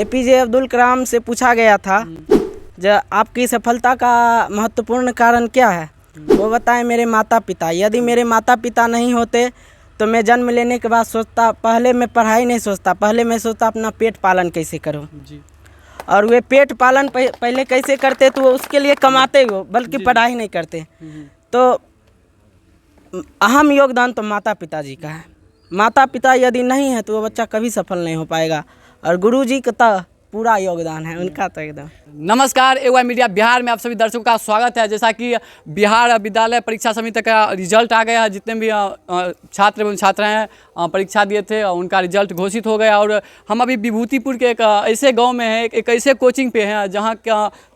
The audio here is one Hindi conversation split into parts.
एपीजे अब्दुल कलाम से पूछा गया था जो आपकी सफलता का महत्वपूर्ण कारण क्या है। वो बताएं मेरे माता पिता। यदि मेरे माता पिता नहीं होते तो मैं जन्म लेने के बाद सोचता, पहले मैं पढ़ाई नहीं सोचता, पहले मैं सोचता अपना पेट पालन कैसे करूं जी। और वे पेट पालन पहले कैसे करते तो वो उसके लिए कमाते वो, बल्कि पढ़ाई नहीं करते। तो अहम योगदान तो माता पिता जी का है। माता पिता यदि नहीं है तो वो बच्चा कभी सफल नहीं हो पाएगा। और गुरु जी का तो पूरा योगदान है उनका तो एकदम। नमस्कार, एवाई मीडिया बिहार में आप सभी दर्शकों का स्वागत है। जैसा कि बिहार विद्यालय परीक्षा समिति का रिजल्ट आ गया है, जितने भी छात्र एवं छात्राएं परीक्षा दिए थे उनका रिजल्ट घोषित हो गया। और हम अभी विभूतिपुर के एक ऐसे गांव में हैं, एक ऐसे कोचिंग पे हैं जहां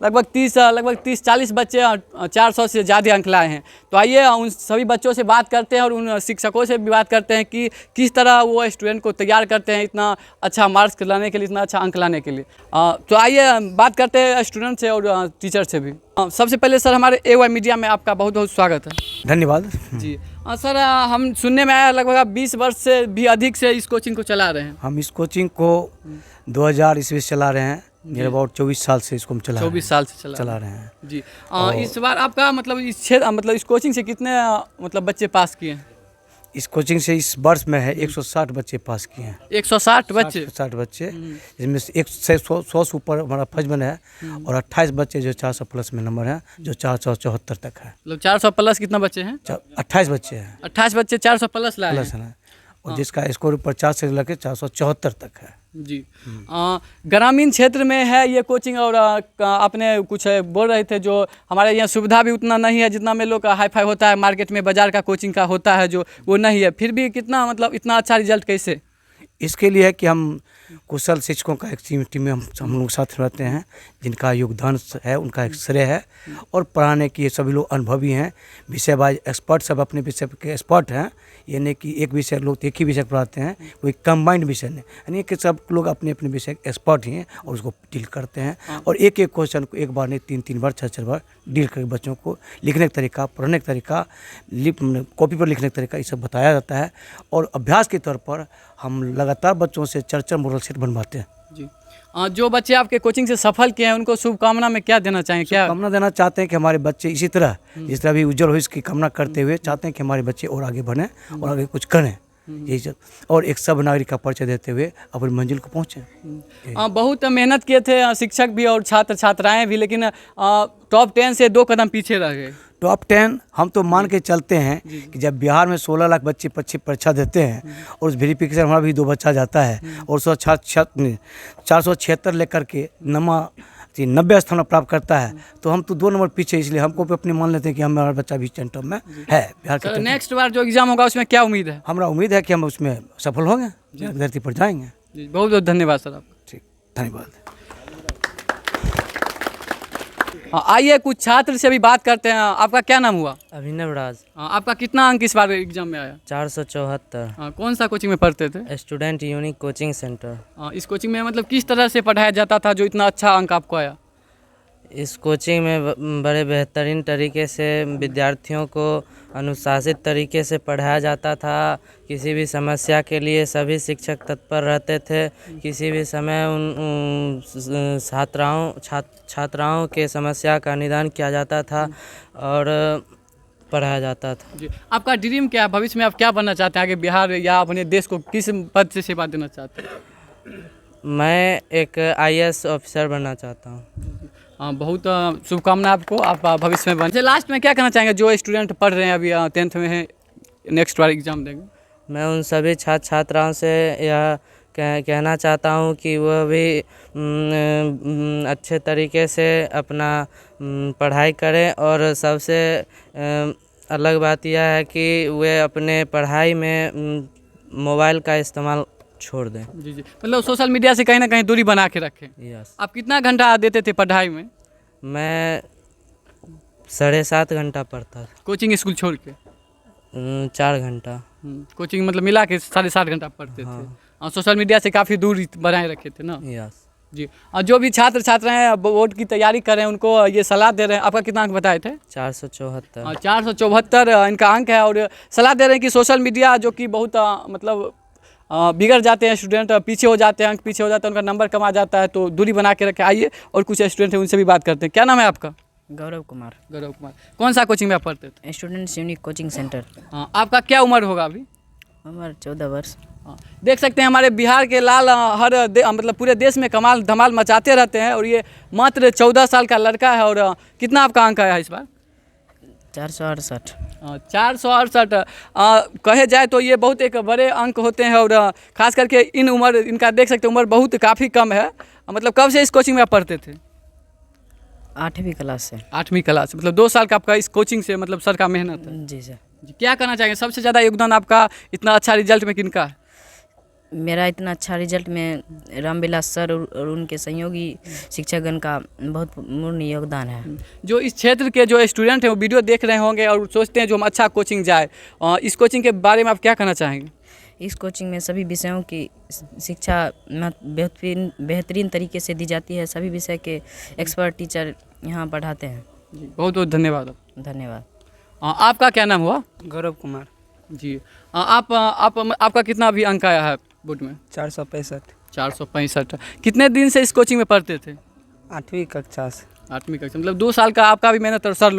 लगभग 30-40 बच्चे 400 से ज़्यादा अंक लाए हैं। तो आइए उन सभी बच्चों से बात करते हैं और उन शिक्षकों से भी बात करते हैं कि किस तरह वो स्टूडेंट को तैयार करते हैं इतना अच्छा मार्क्स लाने के लिए, इतना अच्छा अंक लाने के लिए। तो आइए बात करते हैं स्टूडेंट से और टीचर से भी। सबसे पहले सर, हमारे एवाई मीडिया में आपका बहुत बहुत स्वागत है। धन्यवाद जी। सर, हम सुनने में आया लगभग 20 वर्ष से भी अधिक से इस कोचिंग को चला रहे हैं। हम इस कोचिंग को 2000 ईस्वी से चला रहे हैं। मेरे अबाउट 24 साल से इसको हम 24 साल से चला रहे हैं जी। इस बार आपका मतलब इस क्षेत्र मतलब इस कोचिंग से कितने मतलब बच्चे पास किए हैं? इस कोचिंग से इस वर्ष में है 160 बच्चे पास किए हैं। 160 बच्चे? 60 बच्चे, जिसमें से 100 से ऊपर हमारा फर्स्ट है और 28 बच्चे जो 400 प्लस में नंबर है, जो 474 तक है। मतलब 400 प्लस कितना बच्चे हैं? 28 बच्चे हैं। 28 बच्चे 400 प्लस लाए हैं। और जिसका स्कोर 50 से लेकर 474 तक है जी। ग्रामीण क्षेत्र में है ये कोचिंग। और आपने कुछ बोल रहे थे जो हमारे यहाँ सुविधा भी उतना नहीं है जितना में लोग हाई फाई होता है मार्केट में, बाजार का कोचिंग का होता है, जो वो नहीं है। फिर भी कितना मतलब इतना अच्छा रिजल्ट कैसे? इसके लिए है कि हम कुशल शिक्षकों का एक टीम में हम लोग साथ रहते हैं, जिनका योगदान है, उनका एक श्रेय है। और पढ़ाने की सभी लोग अनुभवी हैं, विषय वाइज एक्सपर्ट, सब अपने विषय के एक्सपर्ट हैं। ये नहीं कि एक विषय लोग एक ही विषय पढ़ाते हैं, कोई कंबाइंड विषय नहीं, यानी कि सब लोग अपने अपने विषय एक्सपर्ट ही हैं और उसको डील करते हैं। और एक एक क्वेश्चन को एक बार नहीं 3-3 बार 6-6 बार डील करके बच्चों को लिखने का तरीका, पढ़ने का तरीका, कॉपी पर लिखने का तरीका, ये सब बताया जाता है। और अभ्यास के तौर पर हम लगातार बच्चों से चर्चा मॉडल सेट बनवाते हैं जी। जो बच्चे आपके कोचिंग से सफल किए हैं उनको शुभकामना में क्या देना चाहेंगे? क्या कामना देना चाहते हैं कि हमारे बच्चे इसी तरह जिस तरह भी उज्जवल हो, इसकी कामना करते हुए चाहते हैं कि हमारे बच्चे और आगे बढ़ें और आगे कुछ करें, यही सब। और एक सब नागरिक का परिचय देते हुए अपनी मंजिल को पहुँचें। बहुत मेहनत किए थे शिक्षक भी और छात्र छात्राएँ भी, लेकिन टॉप 10 से 2 कदम पीछे रह गए। टॉप 10 हम तो मान के चलते हैं कि जब बिहार में 16 लाख बच्चे परीक्षा देते हैं और उस वेरिफिकेशन हमारा भी 2 बच्चा जाता है और 476 लेकर के 90 स्थान प्राप्त करता है, तो हम तो 2 नंबर पीछे। इसलिए हमको अपने मान लेते हैं कि हमारा बच्चा भी टॉप में है बिहार के। नेक्स्ट बार जो एग्जाम होगा उसमें क्या उम्मीद है? हमारा उम्मीद है कि हम उसमें सफल होंगे, धरती पर जाएंगे। बहुत बहुत धन्यवाद सर आपका। ठीक, धन्यवाद। आइए कुछ छात्र से भी बात करते हैं। आपका क्या नाम हुआ? अभिनव राज। आपका कितना अंक इस बार एग्जाम में आया? 474। कौन सा कोचिंग में पढ़ते थे? Student unique coaching centre. इस कोचिंग में मतलब किस तरह से पढ़ाया जाता था जो इतना अच्छा अंक आपको आया? इस कोचिंग में बड़े बेहतरीन तरीके से विद्यार्थियों को अनुशासित तरीके से पढ़ाया जाता था। किसी भी समस्या के लिए सभी शिक्षक तत्पर रहते थे। किसी भी समय उन छात्राओं के समस्या का निदान किया जाता था और पढ़ाया जाता था जी। आपका ड्रीम क्या है? भविष्य में आप क्या बनना चाहते हैं? आगे बिहार या अपने देश को किस पद से सेवा देना चाहते हैं? मैं एक IAS ऑफिसर बनना चाहता हूँ। बहुत शुभकामना आपको, आप भविष्य में बने। लास्ट में क्या कहना चाहेंगे जो स्टूडेंट पढ़ रहे हैं अभी 10th में हैं, नेक्स्ट बार एग्जाम देंगे? मैं उन सभी छात्र छात्राओं से यह कहना चाहता हूँ कि वह भी अच्छे तरीके से अपना पढ़ाई करें। और सबसे अलग बात यह है कि वे अपने पढ़ाई में मोबाइल का इस्तेमाल छोड़ दें। जी जी, मतलब सोशल मीडिया से कहीं ना कहीं दूरी बना के रखें। यस। आप कितना घंटा देते थे पढ़ाई में? मैं 7.5 घंटा पढ़ता था। कोचिंग स्कूल छोड़ के? 4 घंटा। कोचिंग मतलब मिला के 7.5 घंटा पढ़ते थे। और सोशल मीडिया से काफ़ी दूरी बनाए रखे थे ना? यस जी। और जो भी छात्र छात्राएं बोर्ड की तैयारी कर रहे हैं उनको ये सलाह दे रहे हैं। आपका कितना अंक बताए थे? 474। 474 इनका अंक है। और सलाह दे रहे हैं कि सोशल मीडिया जो कि बहुत मतलब बिगड़ जाते हैं स्टूडेंट, पीछे हो जाते हैं, अंक पीछे हो जाते हैं, उनका नंबर कम आ जाता है, तो दूरी बना के रखे। आइए और कुछ स्टूडेंट हैं उनसे भी बात करते हैं। क्या नाम है आपका? गौरव कुमार, गौरव कुमार। कौन सा कोचिंग में आप पढ़ते थे? Students unique coaching centre. आपका क्या उम्र होगा अभी? उम्र 14 वर्ष। देख सकते हैं हमारे बिहार के लाल मतलब पूरे देश में कमाल धमाल मचाते रहते हैं, और ये मात्र 14 साल का लड़का है। और कितना आपका अंक आया है इस बार? 468। 468। कहे जाए तो ये बहुत एक बड़े अंक होते हैं, और खास करके इन उम्र इनका देख सकते हैं उम्र बहुत काफ़ी कम है। मतलब कब से इस कोचिंग में आप पढ़ते थे? 8वीं क्लास से। 8वीं क्लास, मतलब 2 साल का आपका इस कोचिंग से मतलब सर का मेहनत है। जी सर। जी, क्या कहना चाहेंगे? सबसे ज़्यादा योगदान आपका इतना अच्छा रिजल्ट में किनका है? मेरा इतना अच्छा रिजल्ट में रामविलास सर और उनके सहयोगी शिक्षकगण का बहुत पूर्ण योगदान है। जो इस क्षेत्र के जो स्टूडेंट हैं वो वीडियो देख रहे होंगे और सोचते हैं जो हम अच्छा कोचिंग जाए, इस कोचिंग के बारे में आप क्या कहना चाहेंगे? इस कोचिंग में सभी विषयों की शिक्षा बेहतरीन तरीके से दी जाती है। सभी विषय के एक्सपर्ट टीचर यहाँ पढ़ाते हैं। जी, बहुत बहुत धन्यवाद। धन्यवाद। आपका क्या नाम हुआ? गौरव कुमार। जी, आपका कितना अभी अंक आया है बोर्ड में? 465। 465। कितने दिन से इस कोचिंग में पढ़ते थे? 8वीं कक्षा से। 8वीं कक्षा, मतलब 2 साल का आपका भी मेहनत, और सर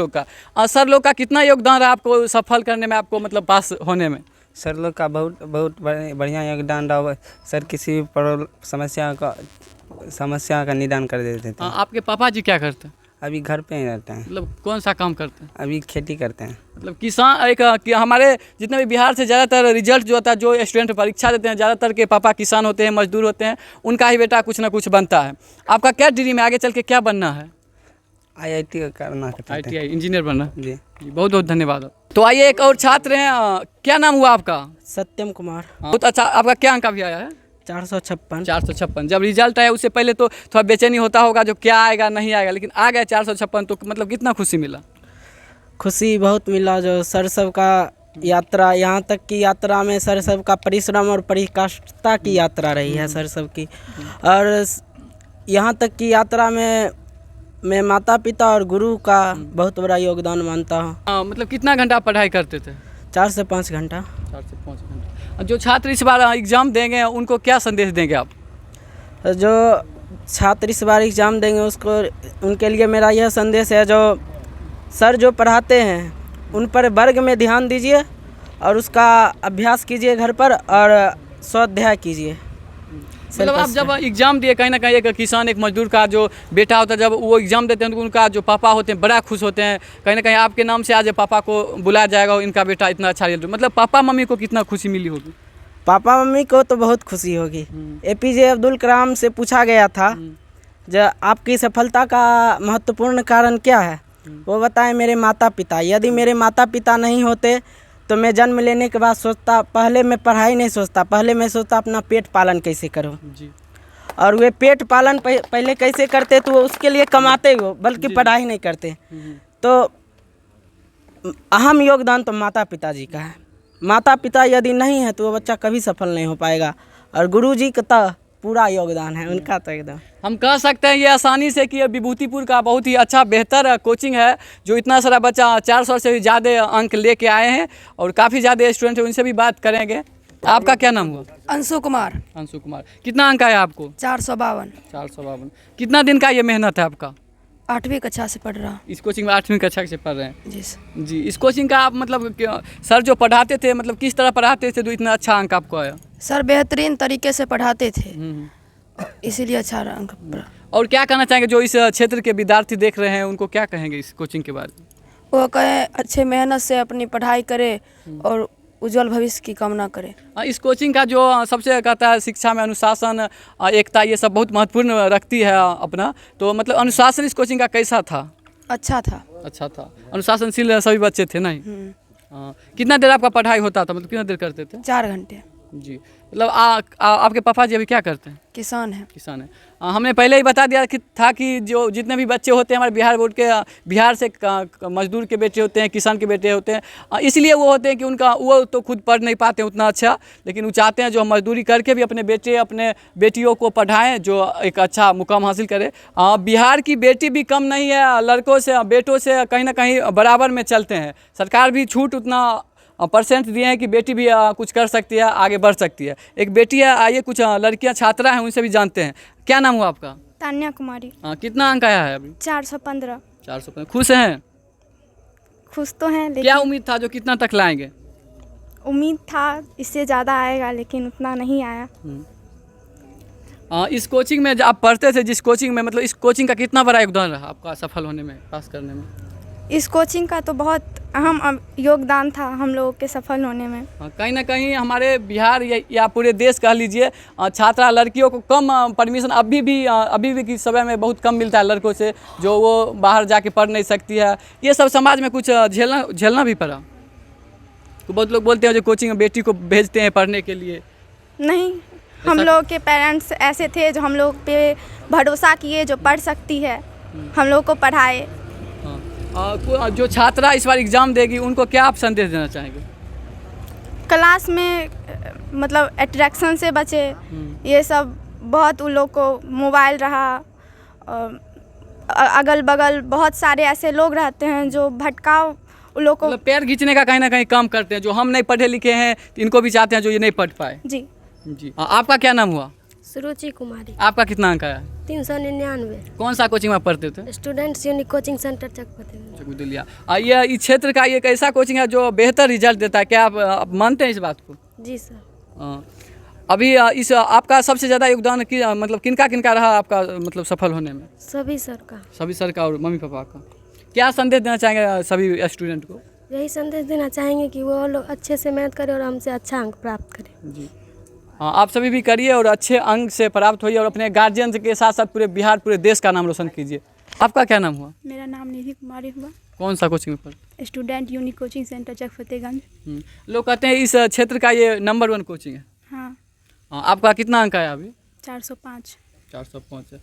लोग का कितना योगदान रहा आपको सफल करने में, आपको मतलब पास होने में? सर लोग का बहुत बढ़िया योगदान रहा। सर किसी भी समस्या का निदान कर देते थे। आपके पापा जी क्या करते हैं? अभी घर पे ही रहते हैं। मतलब कौन सा काम करते हैं? अभी खेती करते हैं। मतलब किसान कि हमारे जितने भी बिहार से ज़्यादातर रिजल्ट जो होता है, जो स्टूडेंट परीक्षा देते हैं, ज़्यादातर के पापा किसान होते हैं, मजदूर होते हैं, उनका ही बेटा कुछ ना कुछ बनता है। आपका क्या ड्रीम है, आगे चल के क्या बनना है? IIT करना चाहते हैं। ITI इंजीनियर बनना। जी। जी, बहुत बहुत धन्यवाद। तो आइए एक और छात्र हैं, क्या नाम हुआ आपका? सत्यम कुमार। बहुत अच्छा। आपका क्या अंक अभी आया है? 456। 456। जब रिजल्ट आया उससे पहले तो थोड़ा बेचैनी होता होगा जो क्या आएगा नहीं आएगा, लेकिन आ गया 456, तो मतलब कितना खुशी मिला? खुशी बहुत मिला। जो सर सब का यात्रा, यहाँ तक की यात्रा में सर सब का परिश्रम और परिकाष्ठता की यात्रा रही है सर सब की। और यहाँ तक की यात्रा में मैं माता पिता और गुरु का बहुत बड़ा योगदान मानता हूँ। मतलब कितना घंटा पढ़ाई करते थे? 4 से 5 घंटा। 4 से 5 घंटा। जो छात्र इस बार एग्ज़ाम देंगे उनको क्या संदेश देंगे आप? जो छात्र इस बार एग्ज़ाम देंगे उसको, उनके लिए मेरा यह संदेश है, जो सर जो पढ़ाते हैं उन पर वर्ग में ध्यान दीजिए और उसका अभ्यास कीजिए घर पर, और स्वाध्याय कीजिए। मतलब आप जब एग्ज़ाम दिए, कहीं ना कहीं एक किसान एक मजदूर का जो बेटा होता है, जब वो एग्ज़ाम देते हैं तो उनका जो पापा होते हैं बड़ा खुश होते हैं। कहीं ना कहीं आपके नाम से आज पापा को बुलाया जाएगा, इनका बेटा इतना अच्छा रिजल्ट। मतलब पापा मम्मी को कितना खुशी मिली होगी? पापा मम्मी को तो बहुत खुशी होगी। APJ अब्दुल कलाम से पूछा गया था जो आपकी सफलता का महत्वपूर्ण कारण क्या है, वो बताएं मेरे माता पिता। यदि मेरे माता पिता नहीं होते तो मैं जन्म लेने के बाद सोचता, पहले मैं पढ़ाई नहीं सोचता, पहले मैं सोचता अपना पेट पालन कैसे करूं। जी। और वे पेट पालन पहले कैसे करते तो वो उसके लिए कमाते हो, बल्कि पढ़ाई नहीं करते। तो अहम योगदान तो माता पिता जी का है। माता पिता यदि नहीं है तो वो बच्चा कभी सफल नहीं हो पाएगा। और गुरु जी का तो पूरा योगदान है उनका, तो एकदम हम कह सकते हैं ये आसानी से कि ये विभूतिपुर का बहुत ही अच्छा बेहतर कोचिंग है, जो इतना सारा बच्चा 400 से भी ज़्यादा अंक लेके आए हैं, और काफ़ी ज़्यादा स्टूडेंट हैं, उनसे भी बात करेंगे। आपका क्या नाम हुआ? अंशु कुमार। अंशु कुमार। कितना अंक आया आपको? 452। 452। कितना दिन का ये मेहनत है आपका? 8वीं कक्षा से पढ़ रहा। इस कोचिंग में 8वीं कक्षा से पढ़ रहे हैं? जी सर। जी। इस कोचिंग का आप मतलब सर जो पढ़ाते थे, मतलब किस तरह पढ़ाते थे तो इतना अच्छा अंक आपको आया? सर बेहतरीन तरीके से पढ़ाते थे, इसीलिए अच्छा अंक पड़ा। और क्या कहना चाहेंगे जो इस क्षेत्र के विद्यार्थी देख रहे हैं, उनको क्या कहेंगे इस कोचिंग के बारे में? वो कहे अच्छे मेहनत से अपनी पढ़ाई करे और उज्जवल भविष्य की कामना करे। इस कोचिंग का जो सबसे कहता है शिक्षा में अनुशासन, एकता, ये सब बहुत महत्वपूर्ण रखती है अपना। तो मतलब अनुशासन इस कोचिंग का कैसा था? अच्छा था। अच्छा था। अनुशासनशील सभी बच्चे थे नहीं? कितना देर आपका पढ़ाई होता था, मतलब कितना देर करते थे? 4 घंटे। जी। मतलब आपके पापा जी अभी क्या करते हैं? किसान है। किसान है। हमने पहले ही बता दिया कि जो जितने भी बच्चे होते हैं हमारे बिहार बोर्ड के, बिहार से मजदूर के बेटे होते हैं, किसान के बेटे होते हैं, इसलिए वो होते हैं कि वो तो खुद पढ़ नहीं पाते उतना अच्छा, लेकिन वो चाहते हैं जो हम मजदूरी करके भी अपने बेटे अपने बेटियों को पढ़ाएं, जो एक अच्छा मुकाम हासिल करे। बिहार की बेटी भी कम नहीं है, लड़कों से बेटों से कहीं ना कहीं बराबर में चलते हैं। सरकार भी छूट उतना परसेंट दिए हैं कि बेटी भी कुछ कर सकती है, आगे बढ़ सकती है। एक बेटी है, आइए कुछ लड़कियां छात्रा हैं उनसे भी जानते हैं। क्या नाम हुआ आपका? तान्या कुमारी। कितना अंक आया है अभी? 415। 415। खुश हैं? खुश तो हैं, लेकिन क्या उम्मीद था जो कितना तक लाएंगे? उम्मीद था इससे ज़्यादा आएगा, लेकिन उतना नहीं आया। इस कोचिंग में जब आप पढ़ते थे, जिस कोचिंग में, मतलब इस कोचिंग का कितना बड़ा योगदान रहा आपका सफल होने में, पास करने में? इस कोचिंग का तो बहुत अहम योगदान था हम लोगों के सफल होने में। कहीं ना कहीं हमारे बिहार या पूरे देश कह लीजिए, छात्रा लड़कियों को कम परमिशन अभी भी की समय में बहुत कम मिलता है लड़कों से, जो वो बाहर जाके पढ़ नहीं सकती है। ये सब समाज में कुछ झेलना भी पड़ा। तो बहुत लोग बोलते हैं जो कोचिंग में बेटी को भेजते हैं पढ़ने के लिए। नहीं, हम लोग के पेरेंट्स ऐसे थे जो हम लोग पे भरोसा किए, जो पढ़ सकती है हम लोग को पढ़ाए। जो छात्रा इस बार एग्ज़ाम देगी उनको क्या आप संदेश देना चाहेंगे? क्लास में मतलब अट्रैक्शन से बचे। ये सब बहुत उन लोग को मोबाइल रहा, अगल बगल बहुत सारे ऐसे लोग रहते हैं जो भटकाव उन लोग को, मतलब पैर खींचने का कहीं ना कहीं काम करते हैं। जो हम नहीं पढ़े लिखे हैं तो इनको भी चाहते हैं जो ये नहीं पढ़ पाए। जी जी। आपका क्या नाम हुआ? सुरुचि कुमारी। आपका कितना अंक आया? 399। कौन सा कोचिंग में पढ़ते थे? स्टूडेंट्स यूनिक कोचिंग सेंटर चकपते। चकुदुलिया। ये इस क्षेत्र का एक ऐसा कोचिंग है जो बेहतर रिजल्ट देता है, क्या आप मानते हैं इस बात को? जी सर। अभी इस आपका सबसे ज़्यादा योगदान मतलब किनका रहा आपका, मतलब सफल होने में? सभी सर का। सभी सर का और मम्मी पापा का। क्या संदेश देना चाहेंगे सभी स्टूडेंट को? यही संदेश देना चाहेंगे कि वो लोग अच्छे से मेहनत करें और हमसे अच्छा अंक प्राप्त करें। जी। हाँ, आप सभी भी करिए और अच्छे अंक से प्राप्त होइए और अपने गार्जियन के साथ साथ पूरे बिहार, पूरे देश का नाम रोशन कीजिए। आपका क्या नाम हुआ? मेरा नाम निधि कुमारी हुआ। कौन सा कोचिंग में पढ़? स्टूडेंट यूनिक कोचिंग सेंटर चकफतेगंज। लोग कहते हैं इस क्षेत्र का ये नंबर 1 कोचिंग है। हाँ। आपका कितना अंक आया अभी? 405। 405 है।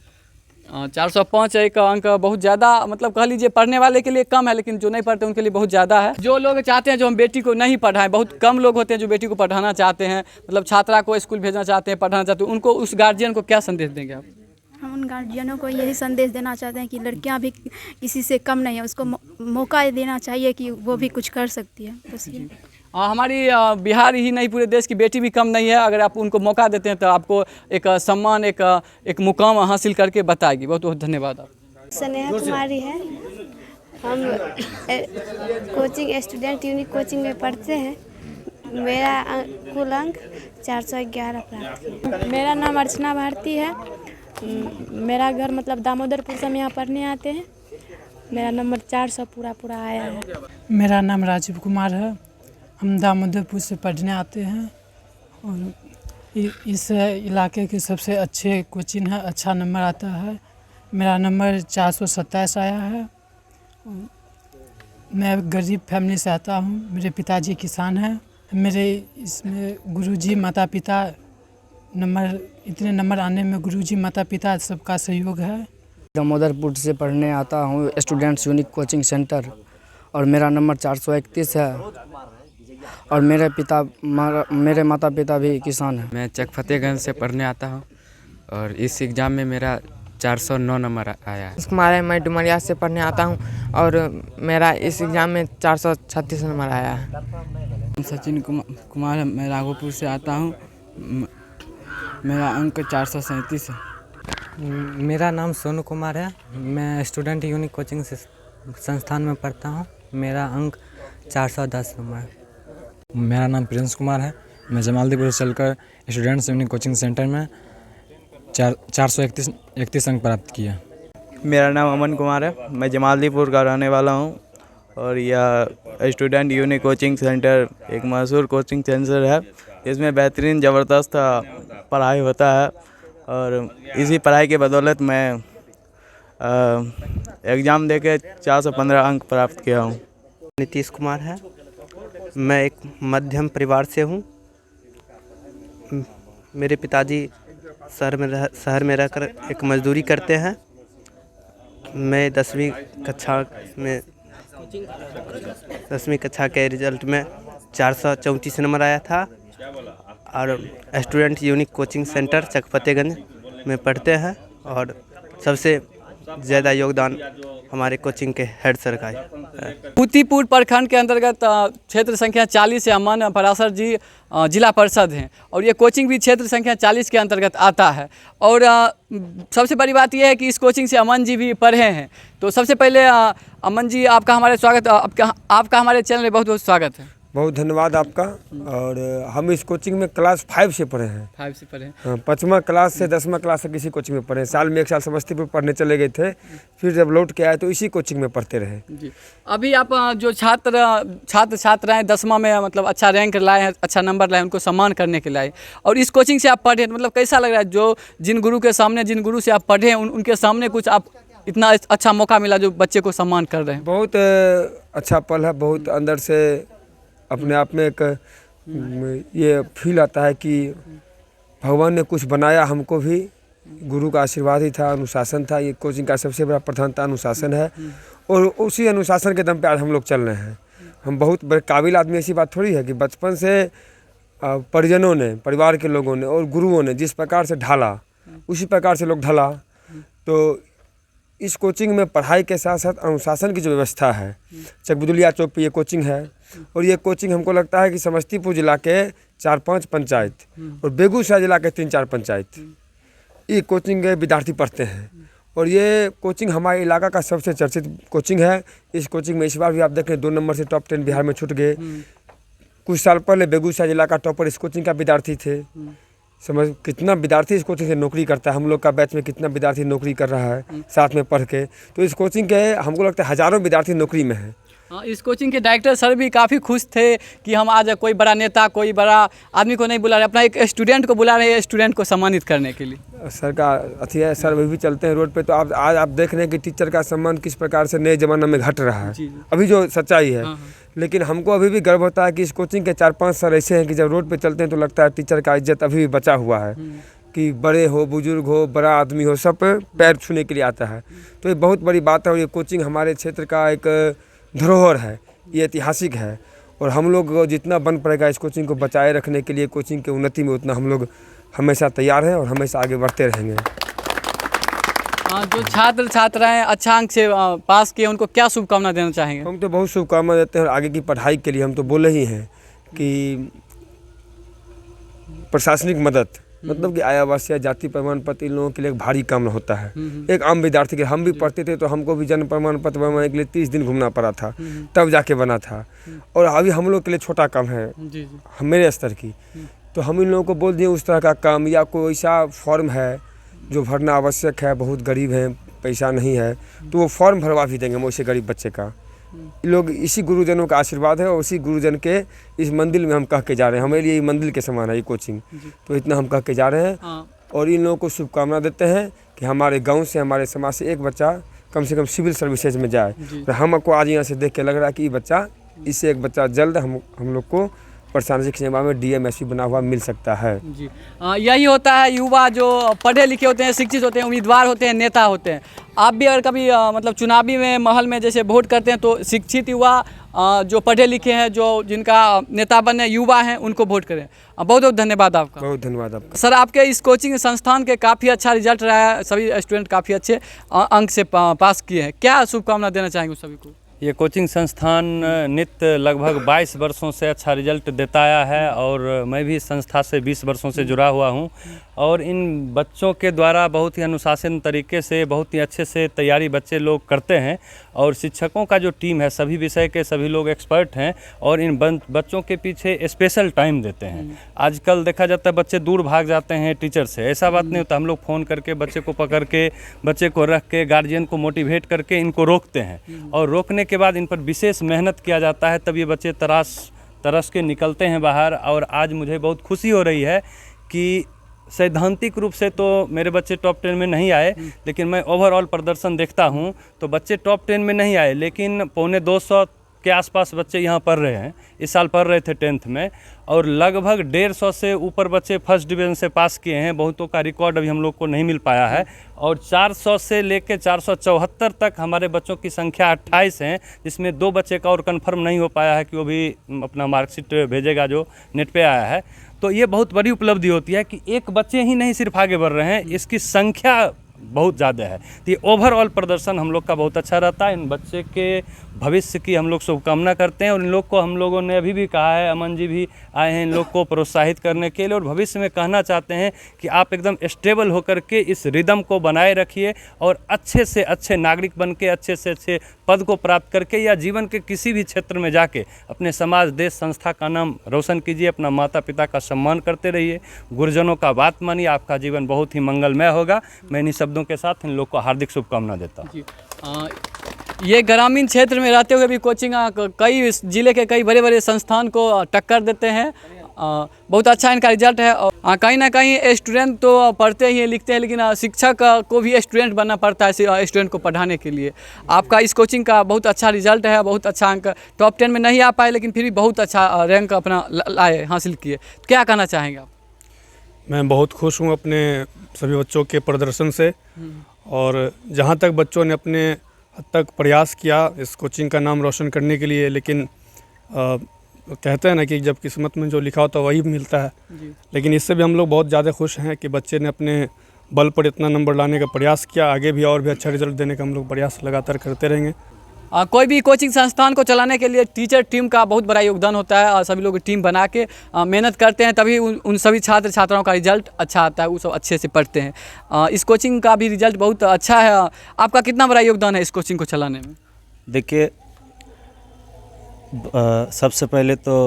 405 एक अंक बहुत ज़्यादा, मतलब कह लीजिए पढ़ने वाले के लिए कम है, लेकिन जो नहीं पढ़ते उनके लिए बहुत ज़्यादा है। जो लोग चाहते हैं जो हम बेटी को नहीं पढ़ाएं, बहुत कम लोग होते हैं जो बेटी को पढ़ाना चाहते हैं, मतलब छात्रा को स्कूल भेजना चाहते हैं, पढ़ाना चाहते हैं, उनको उस गार्जियन को क्या संदेश देंगे आप? हम उन गार्जियनों को यही संदेश देना चाहते हैं कि लड़कियां भी किसी से कम नहीं है, उसको मौका देना चाहिए कि वो भी कुछ कर सकती है। बस ये हमारी बिहार ही नहीं पूरे देश की बेटी भी कम नहीं है। अगर आप उनको मौका देते हैं तो आपको एक सम्मान, एक मुकाम हासिल करके बताएगी। बहुत बहुत धन्यवाद। आप स्नेहा कुमारी है। हम कोचिंग स्टूडेंट यूनिक कोचिंग में पढ़ते हैं। मेरा कुल अंक 411 प्राप्त किया। मेरा नाम अर्चना भारती है। मेरा घर मतलब दामोदरपुर से हम यहाँ पढ़ने आते हैं। मेरा नंबर 400 पूरा आया है। मेरा नाम राजीव कुमार है। हम दामोदरपुर से पढ़ने आते हैं और इस इलाके के सबसे अच्छे कोचिंग है, अच्छा नंबर आता है। मेरा नंबर 427 आया है। मैं गरीब फैमिली से आता हूँ। मेरे पिताजी किसान हैं। मेरे इसमें गुरुजी माता पिता इतने नंबर आने में गुरुजी माता पिता सबका सहयोग है। दामोदरपुर से पढ़ने आता हूँ स्टूडेंट्स यूनिक कोचिंग सेंटर, और मेरा नंबर 431 है, और मेरे माता पिता भी किसान हैं। मैं चकफतेगंज से पढ़ने आता हूँ और इस एग्ज़ाम में मेरा 409 नंबर आया है। कुमार है, मैं डुमरिया से पढ़ने आता हूँ और मेरा इस एग्ज़ाम में 436 नंबर आया है। सचिन कुमार है, मैं राघोपुर से आता हूँ। मेरा अंक 437 है। मेरा नाम सोनू कुमार है। मैं स्टूडेंट यूनिक कोचिंग संस्थान में पढ़ता हूँ। मेरा अंक 410 नंबर है। मेरा नाम प्रिंस कुमार है। मैं जमालदीपुर से चलकर स्टूडेंट्स यूनिक कोचिंग सेंटर में 431 अंक प्राप्त किया। मेरा नाम अमन कुमार है। मैं जमालदीपुर का रहने वाला हूँ और यह स्टूडेंट यूनिक कोचिंग सेंटर एक मशहूर कोचिंग सेंटर है। इसमें बेहतरीन ज़बरदस्त पढ़ाई होता है और इसी पढ़ाई के बदौलत मैं एग्ज़ाम देके 415 अंक प्राप्त किया हूँ। नीतीश कुमार है। मैं एक मध्यम परिवार से हूँ। मेरे पिताजी शहर में रहकर एक मजदूरी करते हैं। मैं 10वीं कक्षा के रिजल्ट में 434 नंबर आया था और स्टूडेंट यूनिक कोचिंग सेंटर चकफतेगंज में पढ़ते हैं और सबसे ज़्यादा योगदान हमारे कोचिंग के हेड सर का है। मोतीपुर प्रखंड के अंतर्गत क्षेत्र संख्या 40 से अमन पराशर जी जिला परिषद हैं और ये कोचिंग भी क्षेत्र संख्या 40 के अंतर्गत आता है। और सबसे बड़ी बात यह है कि इस कोचिंग से अमन जी भी पढ़े हैं। तो सबसे पहले अमन जी आपका हमारे चैनल में बहुत बहुत स्वागत है। बहुत धन्यवाद आपका। और हम इस कोचिंग में क्लास 5 से पढ़े हैं। 5 से पढ़े हैं। हाँ, 5वां क्लास से 10वां क्लास तक इसी कोचिंग में पढ़े। साल में 1 साल समस्तीपुर पढ़ने चले गए थे, फिर जब लौट के आए तो इसी कोचिंग में पढ़ते रहे। जी, अभी आप जो छात्राएँ 10वां में मतलब अच्छा रैंक लाए हैं, अच्छा नंबर लाए, उनको सम्मान करने के लाए और इस कोचिंग से आप पढ़े, मतलब कैसा लग रहा है? जो जिन गुरु से आप पढ़े उनके सामने कुछ आप इतना अच्छा मौका मिला जो बच्चे को सम्मान कर रहे हैं। बहुत अच्छा पल है। बहुत अंदर से अपने आप में एक ये फील आता है कि भगवान ने कुछ बनाया हमको भी। गुरु का आशीर्वाद ही था, अनुशासन था। ये कोचिंग का सबसे बड़ा प्रधानता अनुशासन है और उसी अनुशासन के दम पे आज हम लोग चल रहे हैं। हम बहुत बड़े काबिल आदमी। ऐसी बात थोड़ी है कि बचपन से परिजनों ने, परिवार के लोगों ने और गुरुओं ने जिस प्रकार से ढाला उसी प्रकार से लोग ढला। तो इस कोचिंग में पढ़ाई के साथ साथ अनुशासन की जो व्यवस्था है, चकबुदुलिया चौक पे ये कोचिंग है और ये कोचिंग हमको लगता है कि समस्तीपुर जिला के 4-5 पंचायत और बेगूसराय जिला के 3-4 पंचायत ये कोचिंग के विद्यार्थी पढ़ते हैं। और ये कोचिंग हमारे इलाका का सबसे चर्चित कोचिंग है। इस कोचिंग में इस बार भी आप देखें 2 नंबर से टॉप 10 बिहार में छूट गए। कुछ साल पहले बेगूसराय जिला का टॉपर इस कोचिंग का विद्यार्थी थे। समझ कितना विद्यार्थी इस कोचिंग से नौकरी करता है। हम लोग का बैच में कितना विद्यार्थी नौकरी कर रहा है साथ में पढ़ के। तो इस कोचिंग के हमको लगता है हज़ारों विद्यार्थी नौकरी में है। हाँ, इस कोचिंग के डायरेक्टर सर भी काफ़ी खुश थे कि हम आज कोई बड़ा नेता, कोई बड़ा आदमी को नहीं बुला रहे, अपना एक स्टूडेंट को बुला रहे हैं, स्टूडेंट को सम्मानित करने के लिए। सर का अथी है, सर भी चलते हैं रोड पे। तो आज आप देख रहे हैं कि टीचर का सम्मान किस प्रकार से नए ज़माना में घट रहा है। अभी जो सच्चाई है। लेकिन हमको अभी भी गर्व होता है कि इस कोचिंग के 4-5 सर ऐसे हैं कि जब रोड पे चलते हैं तो लगता है टीचर का इज्जत अभी भी बचा हुआ है। कि बड़े हो, बुजुर्ग हो, बड़ा आदमी हो, सब पैर छूने के लिए आता है। तो ये बहुत बड़ी बात है और ये कोचिंग हमारे क्षेत्र का एक धरोहर है, ये ऐतिहासिक है। और हम लोग जितना बन पड़ेगा इस कोचिंग को बचाए रखने के लिए, कोचिंग के उन्नति में, उतना हम लोग हमेशा तैयार हैं और हमेशा आगे बढ़ते रहेंगे। जो छात्र छात्राएं अच्छा अंक से पास किए उनको क्या शुभकामना देना चाहेंगे? हम तो बहुत शुभकामना देते हैं और आगे की पढ़ाई के लिए हम तो बोले ही हैं कि प्रशासनिक मदद, मतलब कि आवासीय जाति प्रमाण पत्र इन लोगों के लिए एक भारी काम होता है। एक आम विद्यार्थी के, हम भी पढ़ते थे तो हमको भी जन्म प्रमाण पत्र बनवाने के लिए 30 दिन घूमना पड़ा था, तब जाके बना था। और अभी हम लोग के लिए छोटा काम है मेरे स्तर की। तो हम इन लोगों को बोल दिए उस तरह का काम या कोई ऐसा फॉर्म है जो भरना आवश्यक है, बहुत गरीब हैं, पैसा नहीं है, तो वो फॉर्म भरवा भी देंगे हम वैसे गरीब बच्चे का। लोग इसी गुरुजनों का आशीर्वाद है और उसी गुरुजन के इस मंदिर में हम कह के जा रहे हैं। हमारे लिए ये मंदिर के समान है ये कोचिंग। तो इतना हम कह के जा रहे हैं और इन लोगों को शुभकामना देते हैं कि हमारे गांव से, हमारे समाज से एक बच्चा कम से कम सिविल सर्विसेज में जाए। तो हमको आज यहाँ से देख के लग रहा है कि ये बच्चा, इससे एक बच्चा जल्द हम लोग को प्रशासनिक सेवा में DMSP बना हुआ मिल सकता है। जी, यही होता है। युवा जो पढ़े लिखे होते हैं, शिक्षित होते हैं, उम्मीदवार होते हैं, नेता होते हैं। आप भी अगर कभी मतलब चुनावी में महल में जैसे वोट करते हैं तो शिक्षित युवा जो पढ़े लिखे हैं, जो जिनका नेता बने युवा हैं, उनको वोट करें। बहुत बहुत धन्यवाद आपका। बहुत धन्यवाद आपका। सर, आपके इस कोचिंग संस्थान के काफ़ी अच्छा रिजल्ट रहा है, सभी स्टूडेंट काफ़ी अच्छे अंक से पास किए हैं। क्या शुभकामना देना चाहेंगे सभी को? ये कोचिंग संस्थान नित्य लगभग 22 वर्षों से अच्छा रिजल्ट देता आया है और मैं भी संस्था से 20 वर्षों से जुड़ा हुआ हूँ। और इन बच्चों के द्वारा बहुत ही अनुशासन तरीके से, बहुत ही अच्छे से तैयारी बच्चे लोग करते हैं। और शिक्षकों का जो टीम है, सभी विषय के सभी लोग एक्सपर्ट हैं और इन बच्चों के पीछे स्पेशल टाइम देते हैं। आजकल देखा जाता है बच्चे दूर भाग जाते हैं टीचर से, ऐसा बात नहीं होता। हम लोग फ़ोन करके बच्चे को पकड़ के, बच्चे को रख के, गार्जियन को मोटिवेट करके इनको रोकते हैं और रोकने के बाद इन पर विशेष मेहनत किया जाता है, तब ये बच्चे तरस के निकलते हैं बाहर। और आज मुझे बहुत खुशी हो रही है कि सैद्धांतिक रूप से तो मेरे बच्चे टॉप 10 में नहीं आए, लेकिन मैं ओवरऑल प्रदर्शन देखता हूं तो बच्चे टॉप 10 में नहीं आए, लेकिन 250 के आसपास बच्चे यहाँ पढ़ रहे हैं। इस साल पढ़ रहे थे 10th में और लगभग 150 से ऊपर बच्चे फर्स्ट डिवीज़न से पास किए हैं। बहुतों का रिकॉर्ड अभी हम लोग को नहीं मिल पाया है। और 400 से लेकर 474 तक हमारे बच्चों की संख्या 28 हैं, जिसमें 2 बच्चे का और कंफर्म नहीं हो पाया है कि वो भी अपना मार्कशीट भेजेगा जो नेट पे आया है। तो ये बहुत बड़ी उपलब्धि होती है कि एक बच्चे ही नहीं सिर्फ आगे बढ़ रहे हैं, इसकी संख्या बहुत ज़्यादा है। तो ये ओवरऑल प्रदर्शन हम लोग का बहुत अच्छा रहता है। इन बच्चे के भविष्य की हम लोग शुभकामना करते हैं और इन लोग को हम लोगों ने अभी भी कहा है, अमन जी भी आए हैं इन लोग को प्रोत्साहित करने के लिए और भविष्य में कहना चाहते हैं कि आप एकदम स्टेबल होकर के इस रिदम को बनाए रखिए और अच्छे से अच्छे नागरिक बन के अच्छे से अच्छे पद को प्राप्त करके या जीवन के किसी भी क्षेत्र में जाके अपने समाज, देश, संस्था का नाम रोशन कीजिए, अपना माता पिता का सम्मान करते रहिए, गुरुजनों का बात मानिए, आपका जीवन बहुत ही मंगलमय होगा। मैं इन्हीं शब्दों के साथ इन लोग को हार्दिक शुभकामना देता हूँ। ये ग्रामीण क्षेत्र में रहते हुए भी कोचिंग कई जिले के कई बड़े बड़े संस्थान को टक्कर देते हैं। बहुत अच्छा इनका रिजल्ट है और कहीं ना कहीं स्टूडेंट तो पढ़ते ही लिखते हैं, लेकिन शिक्षक को भी स्टूडेंट बनना पड़ता है स्टूडेंट को पढ़ाने के लिए। आपका इस कोचिंग का बहुत अच्छा रिजल्ट है, बहुत अच्छा अंक, टॉप 10 में नहीं आ पाए लेकिन फिर भी बहुत अच्छा रैंक अपना लाए, हासिल किए। क्या कहना चाहेंगे आप? मैं बहुत खुश हूँ अपने सभी बच्चों के प्रदर्शन से और जहाँ तक बच्चों ने अपने हद तक प्रयास किया इस कोचिंग का नाम रोशन करने के लिए, लेकिन कहते हैं ना कि जब किस्मत में जो लिखा होता है वही मिलता है। लेकिन इससे भी हम लोग बहुत ज़्यादा खुश हैं कि बच्चे ने अपने बल पर इतना नंबर लाने का प्रयास किया। आगे भी और भी अच्छा रिजल्ट देने का हम लोग प्रयास लगातार करते रहेंगे। कोई भी कोचिंग संस्थान को चलाने के लिए टीचर टीम का बहुत बड़ा योगदान होता है और सभी लोग टीम बना के मेहनत करते हैं, तभी उन सभी छात्र छात्राओं का रिजल्ट अच्छा आता है, वो सब अच्छे से पढ़ते हैं। इस कोचिंग का भी रिजल्ट बहुत अच्छा है। आपका कितना बड़ा योगदान है इस कोचिंग को चलाने में? देखिए, सबसे पहले तो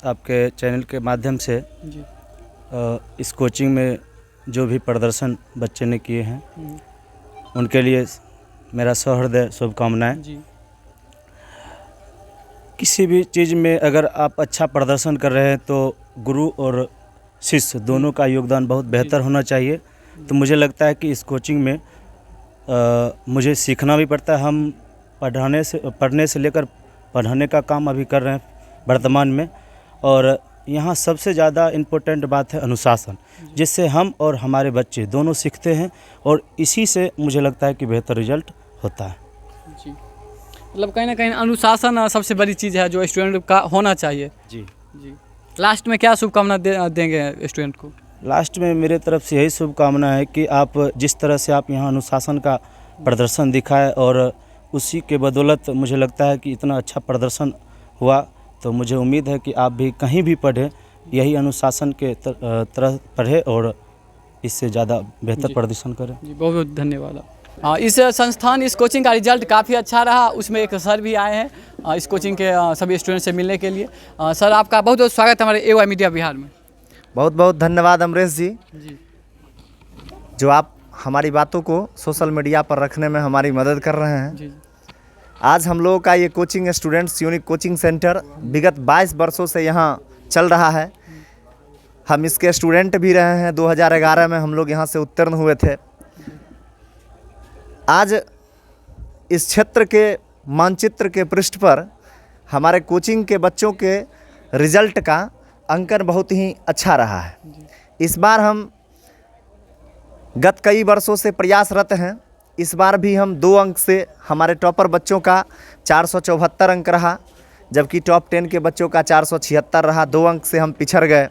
आपके चैनल के माध्यम से इस कोचिंग में जो भी प्रदर्शन बच्चे ने किए हैं उनके लिए मेरा सहृदय शुभकामनाएं। किसी भी चीज़ में अगर आप अच्छा प्रदर्शन कर रहे हैं तो गुरु और शिष्य दोनों का योगदान बहुत बेहतर होना चाहिए। तो मुझे लगता है कि इस कोचिंग में मुझे सीखना भी पड़ता है। हम पढ़ने से लेकर पढ़ाने का काम अभी कर रहे हैं वर्तमान में, और यहाँ सबसे ज़्यादा इम्पोर्टेंट बात है अनुशासन, जिससे हम और हमारे बच्चे दोनों सीखते हैं और इसी से मुझे लगता है कि बेहतर रिजल्ट होता है। जी, मतलब कहीं ना कहीं अनुशासन सबसे बड़ी चीज़ है जो स्टूडेंट का होना चाहिए। जी जी। लास्ट में क्या शुभकामना देंगे स्टूडेंट को? लास्ट में मेरे तरफ से यही शुभकामना है कि आप जिस तरह से आप यहाँ अनुशासन का प्रदर्शन दिखाए और उसी के बदौलत मुझे लगता है कि इतना अच्छा प्रदर्शन हुआ, तो मुझे उम्मीद है कि आप भी कहीं भी पढ़ें यही अनुशासन के तरह पढ़े और इससे ज़्यादा बेहतर प्रदर्शन करें। जी, बहुत बहुत धन्यवाद। इस संस्थान, इस कोचिंग का रिजल्ट काफ़ी अच्छा रहा। उसमें एक सर भी आए हैं इस कोचिंग के सभी स्टूडेंट से मिलने के लिए। सर, आपका बहुत बहुत स्वागत है हमारे AY मीडिया बिहार में। बहुत बहुत धन्यवाद अमरेश जी, जो आप हमारी बातों को सोशल मीडिया पर रखने में हमारी मदद कर रहे हैं। आज हम लोगों का ये coaching students unique coaching centre विगत 22 वर्षों से यहाँ चल रहा है। हम इसके स्टूडेंट भी रहे हैं। 2011 में हम लोग यहाँ से उत्तीर्ण हुए थे। आज इस क्षेत्र के मानचित्र के पृष्ठ पर हमारे कोचिंग के बच्चों के रिजल्ट का अंकन बहुत ही अच्छा रहा है। इस बार हम गत कई वर्षों से प्रयासरत हैं। इस बार भी हम 2 अंक से हमारे टॉपर बच्चों का 474 अंक रहा, जबकि टॉप 10 के बच्चों का 476 रहा। 2 अंक से हम पिछड़ गए।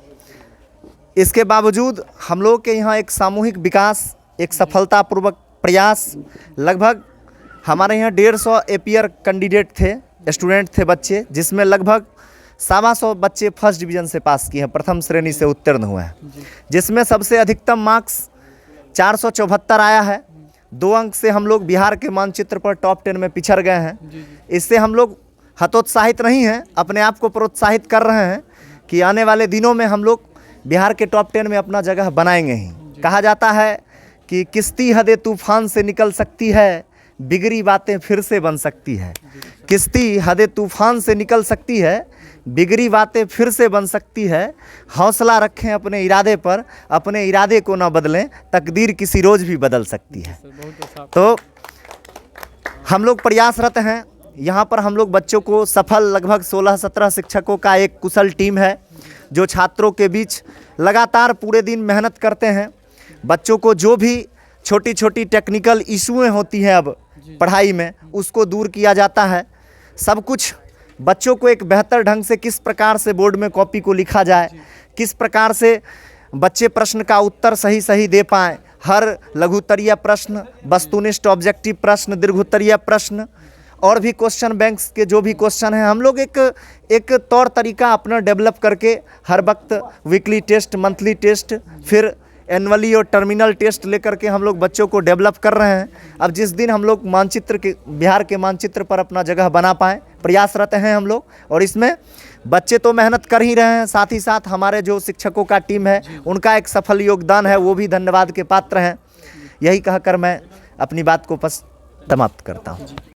इसके बावजूद हम लोग के यहाँ एक सामूहिक विकास, एक सफलतापूर्वक प्रयास, लगभग हमारे यहाँ 150 एपियर कैंडिडेट थे, स्टूडेंट थे बच्चे, जिसमें लगभग 125 बच्चे फर्स्ट डिवीज़न से पास किए हैं, प्रथम श्रेणी से उत्तीर्ण हुए हैं, जिसमें सबसे अधिकतम मार्क्स 474 आया है। 2 अंक से हम लोग बिहार के मानचित्र पर टॉप 10 में पिछड़ गए हैं। इससे हम लोग हतोत्साहित नहीं हैं, अपने आप को प्रोत्साहित कर रहे हैं कि आने वाले दिनों में हम लोग बिहार के टॉप 10 में अपना जगह बनाएंगे ही। कहा जाता है कि किश्ती हदे तूफान से निकल सकती है, बिगड़ी बातें फिर से बन सकती है। किश्ती हदे तूफान से निकल सकती है, बिगड़ी बातें फिर से बन सकती है। हौसला रखें अपने इरादे पर, अपने इरादे को ना बदलें, तकदीर किसी रोज़ भी बदल सकती है। तो हम लोग प्रयासरत हैं। यहाँ पर हम लोग बच्चों को सफल लगभग 16-17 शिक्षकों का एक कुशल टीम है, जो छात्रों के बीच लगातार पूरे दिन मेहनत करते हैं। बच्चों को जो भी छोटी छोटी टेक्निकल इशूएँ होती हैं अब पढ़ाई में, उसको दूर किया जाता है। सब कुछ बच्चों को एक बेहतर ढंग से किस प्रकार से बोर्ड में कॉपी को लिखा जाए, किस प्रकार से बच्चे प्रश्न का उत्तर सही सही दे पाएँ, हर लघुत्तरीय प्रश्न, वस्तुनिष्ठ ऑब्जेक्टिव प्रश्न, दीर्घोत्तरीय प्रश्न और भी क्वेश्चन बैंक्स के जो भी क्वेश्चन हैं, हम लोग एक तौर तरीका अपना डेवलप करके हर वक्त वीकली टेस्ट, मंथली टेस्ट, फिर एनुअली और टर्मिनल टेस्ट लेकर के हम लोग बच्चों को डेवलप कर रहे हैं। अब जिस दिन हम लोग मानचित्र के, बिहार के मानचित्र पर अपना जगह बना पाएँ, प्रयासरत हैं हम लोग। और इसमें बच्चे तो मेहनत कर ही रहे हैं, साथ ही साथ हमारे जो शिक्षकों का टीम है उनका एक सफल योगदान है, वो भी धन्यवाद के पात्र हैं। यही कहकर मैं अपनी बात को समाप्त करता हूँ।